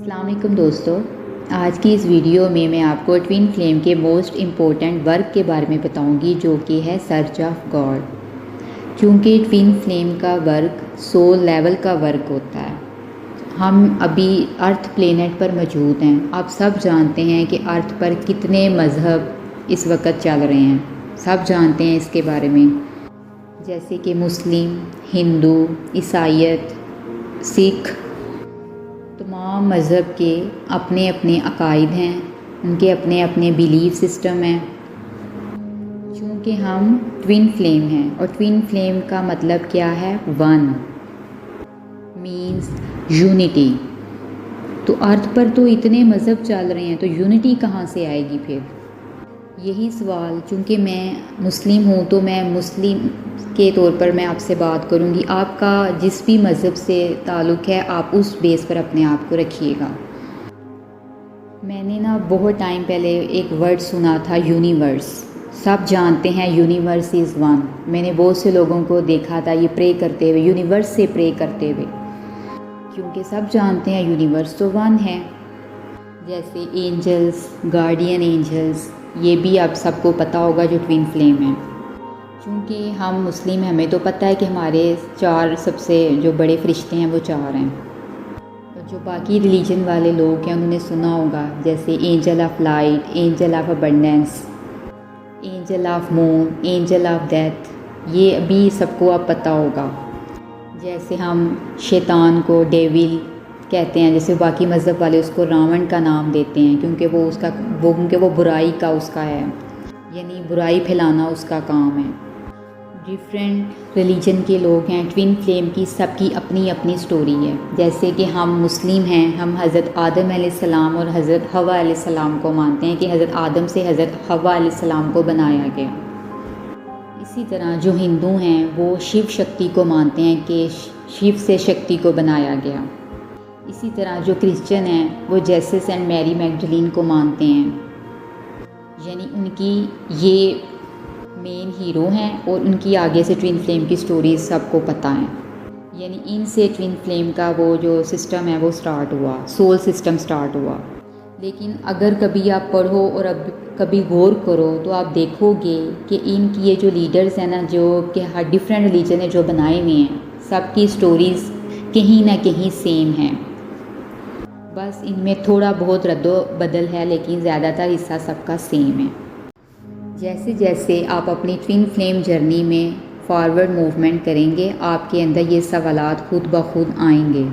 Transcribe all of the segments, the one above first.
अस्सलाम वालेकुम दोस्तों, आज की इस वीडियो में मैं आपको ट्विन फ्लेम के मोस्ट इम्पोर्टेंट वर्क के बारे में बताऊंगी, जो कि है सर्च ऑफ गॉड। क्योंकि ट्विन फ्लेम का वर्क सोल लेवल का वर्क होता है। हम अभी अर्थ प्लेनेट पर मौजूद हैं। आप सब जानते हैं कि अर्थ पर कितने मज़हब इस वक्त चल रहे हैं, सब जानते हैं इसके बारे में। जैसे कि मुस्लिम, हिंदू, ईसाईयत, सिख, तमाम मज़हब के अपने अपने अकायद हैं, उनके अपने अपने बिलीफ सिस्टम हैं। चूँकि हम ट्विन फ्लेम हैं, और ट्विन फ्लेम का मतलब क्या है? One means unity. तो अर्थ पर तो इतने मज़हब चल रहे हैं, तो यूनिटी कहाँ से आएगी फिर? यही सवाल, चूँकि मैं मुस्लिम हूँ तो मैं मुस्लिम के तौर पर मैं आपसे बात करूँगी। आपका जिस भी मज़हब से ताल्लुक़ है, आप उस बेस पर अपने आप को रखिएगा। मैंने ना बहुत टाइम पहले एक वर्ड सुना था, यूनिवर्स। सब जानते हैं यूनिवर्स इज़ वन। मैंने बहुत से लोगों को देखा था ये प्रे करते हुए, यूनिवर्स से प्रे करते हुए, क्योंकि सब जानते हैं यूनिवर्स तो वन है। जैसे एंजल्स, गार्डियन एंजल्स, ये भी आप सबको पता होगा जो ट्विन फ्लेम है। क्योंकि हम मुस्लिम हैं, हमें तो पता है कि हमारे 4 सबसे जो बड़े फरिश्ते हैं वो 4 हैं। तो जो बाकी रिलीजन वाले लोग हैं उन्होंने सुना होगा, जैसे angel of light, angel of abundance, angel of moon, angel of death, ये अभी सबको अब पता होगा। जैसे हम शैतान को डेविल कहते हैं, जैसे बाकी मज़हब वाले उसको रावण का नाम देते हैं, क्योंकि वो बुराई का उसका है, यानी बुराई फैलाना उसका काम है। डिफरेंट रिलीजन के लोग हैं। ट्विन फ्लेम की सबकी अपनी अपनी स्टोरी है। जैसे कि हम मुस्लिम हैं, हम हज़रत आदम अलैहिस्सलाम और हज़रत हवा अलैहिस्सलाम को मानते हैं कि हज़रत आदम से हज़रत हवा अलैहिस्सलाम को बनाया गया। इसी तरह जो हिंदू हैं वो शिव शक्ति को मानते हैं कि शिव से शक्ति को बनाया गया। इसी तरह जो क्रिश्चियन हैं वो जेसस एंड मैरी मैगडलीन को मानते हैं, यानी उनकी ये मेन हीरो हैं, और उनकी आगे से ट्विन फ्लेम की स्टोरीज सबको पता है। यानी इनसे ट्विन फ्लेम का वो जो सिस्टम है वो स्टार्ट हुआ, सोल सिस्टम स्टार्ट हुआ। लेकिन अगर कभी आप पढ़ो और अब कभी गौर करो तो आप देखोगे कि इनकी ये जो लीडर्स हैं ना, जो कि हर डिफरेंट रिलीजन ने जो बनाए हुए हैं, सबकी स्टोरीज़ कहीं ना कहीं सेम हैं। बस इनमें थोड़ा बहुत रद्दो बदल है, लेकिन ज़्यादातर हिस्सा सबका सेम है। जैसे जैसे आप अपनी ट्विन फ्लेम जर्नी में फॉरवर्ड मूवमेंट करेंगे, आपके अंदर ये सवालात खुद ब खुद आएंगे।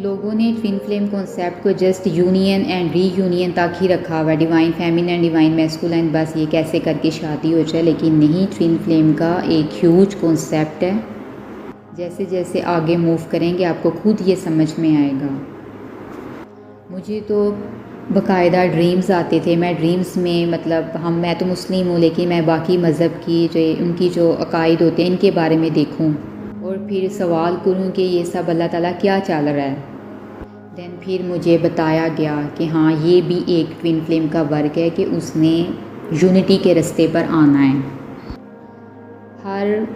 लोगों ने ट्विन फ्लेम कॉन्सेप्ट को जस्ट यूनियन एंड रीयूनियन तक ही रखा हुआ, डिवाइन फेमिनिन, डिवाइन मैस्कुलिन, बस ये कैसे करके शादी हो जाए। लेकिन नहीं, ट्विन फ्लेम का एक ह्यूज कॉन्सेप्ट है। जैसे जैसे आगे मूव करेंगे आपको खुद ये समझ में आएगा। मुझे तो बाकायदा ड्रीम्स आते थे। मैं ड्रीम्स में मैं तो मुस्लिम हूँ, लेकिन मैं बाकी मज़हब की उनकी जो अकायद होते हैं इनके बारे में देखूँ और फिर सवाल करूँ कि ये सब अल्लाह ताला क्या चल रहा है। देन फिर मुझे बताया गया कि हाँ, ये भी एक ट्विन फ्लेम का वर्क है कि उसने यूनिटी के रास्ते पर आना है। हर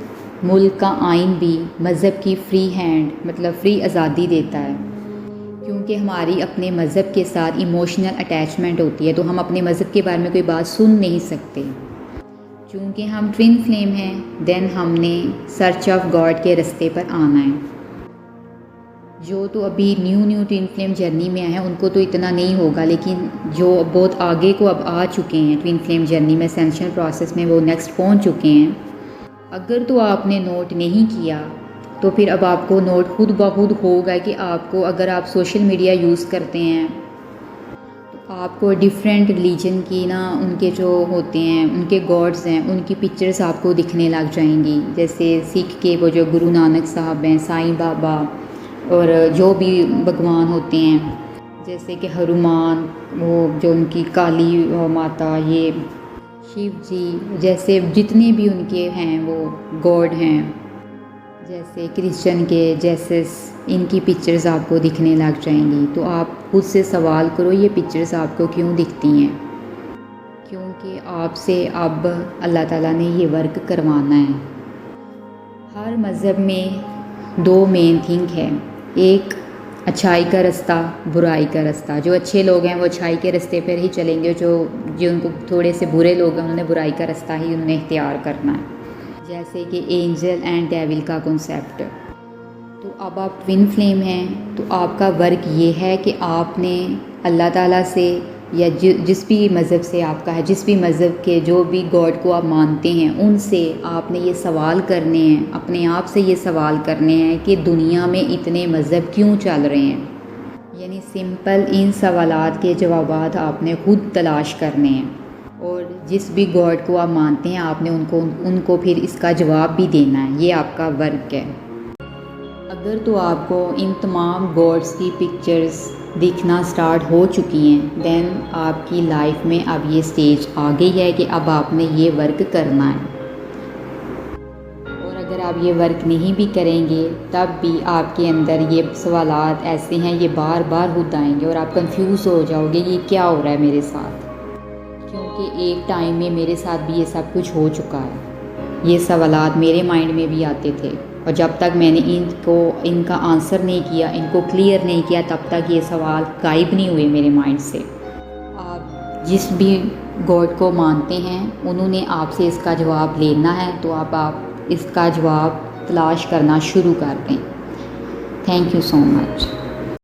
मुल्क का आइन भी मज़हब की फ्री हैंड फ्री आज़ादी देता है, क्योंकि हमारी अपने मज़हब के साथ इमोशनल अटैचमेंट होती है, तो हम अपने मज़हब के बारे में कोई बात सुन नहीं सकते। क्योंकि हम ट्विन फ्लेम हैं, देन हमने सर्च ऑफ गॉड के रास्ते पर आना है। जो तो अभी न्यू ट्विन फ्लेम जर्नी में आए हैं उनको तो इतना नहीं होगा, लेकिन जो बहुत आगे को अब आ चुके हैं ट्विन फ्लेम जर्नी में, एसेंशियल प्रोसेस में, वो नेक्स्ट पहुंच चुके हैं। अगर तो आपने नोट नहीं किया तो फिर अब आपको नोट खुद ब खुद होगा कि आपको, अगर आप सोशल मीडिया यूज़ करते हैं तो आपको डिफरेंट रिलीजन की ना, उनके जो होते हैं, उनके गॉड्स हैं, उनकी पिक्चर्स आपको दिखने लग जाएंगी। जैसे सिख के वो जो गुरु नानक साहब हैं, साईं बाबा, और जो भी भगवान होते हैं, जैसे कि हनुमान, वो जो उनकी काली माता, ये शिव जी, जैसे जितने भी उनके हैं वो गॉड हैं। जैसे क्रिश्चियन के जेसस, इनकी पिक्चर्स आपको दिखने लग जाएंगी। तो आप खुद से सवाल करो, ये पिक्चर्स आपको क्यों दिखती हैं? क्योंकि आपसे अब अल्लाह ताला ने ये वर्क करवाना है। हर मज़हब में 2 मेन थिंग है, एक अच्छाई का रास्ता, बुराई का रास्ता। जो अच्छे लोग हैं वो अच्छाई के रास्ते पर ही चलेंगे, जो जो उनको थोड़े से बुरे लोग हैं उन्होंने बुराई का रास्ता ही उन्हें इख्तियार करना है। जैसे कि एंजल एंड डेविल का कॉन्सेप्ट। तो अब आप ट्विन फ्लेम हैं, तो आपका वर्क ये है कि आपने अल्लाह ताला से या जिस भी मज़हब से आपका है, जिस भी मज़हब के जो भी गॉड को आप मानते हैं, उनसे आपने ये सवाल करने हैं, अपने आप से ये सवाल करने हैं कि दुनिया में इतने मज़हब क्यों चल रहे हैं। यानी सिंपल इन सवालात के जवाबात आपने ख़ुद तलाश करने हैं और जिस भी गॉड को आप मानते हैं आपने उनको फिर इसका जवाब भी देना है। ये आपका वर्क है। अगर तो आपको इन तमाम गॉड्स की पिक्चर्स दिखना स्टार्ट हो चुकी हैं, देन आपकी लाइफ में अब ये स्टेज आ गई है कि अब आपने ये वर्क करना है। और अगर आप ये वर्क नहीं भी करेंगे तब भी आपके अंदर ये सवालात ऐसे हैं, ये बार बार खुद आएंगे और आप कंफ्यूज हो जाओगे ये क्या हो रहा है मेरे साथ, क्योंकि एक टाइम में मेरे साथ भी ये सब कुछ हो चुका है। ये सवालात मेरे माइंड में भी आते थे और जब तक मैंने इनका आंसर नहीं किया, इनको क्लियर नहीं किया, तब तक ये सवाल गायब नहीं हुए मेरे माइंड से। आप जिस भी गॉड को मानते हैं उन्होंने आपसे इसका जवाब लेना है, तो आप इसका जवाब तलाश करना शुरू कर दें। Thank you so much.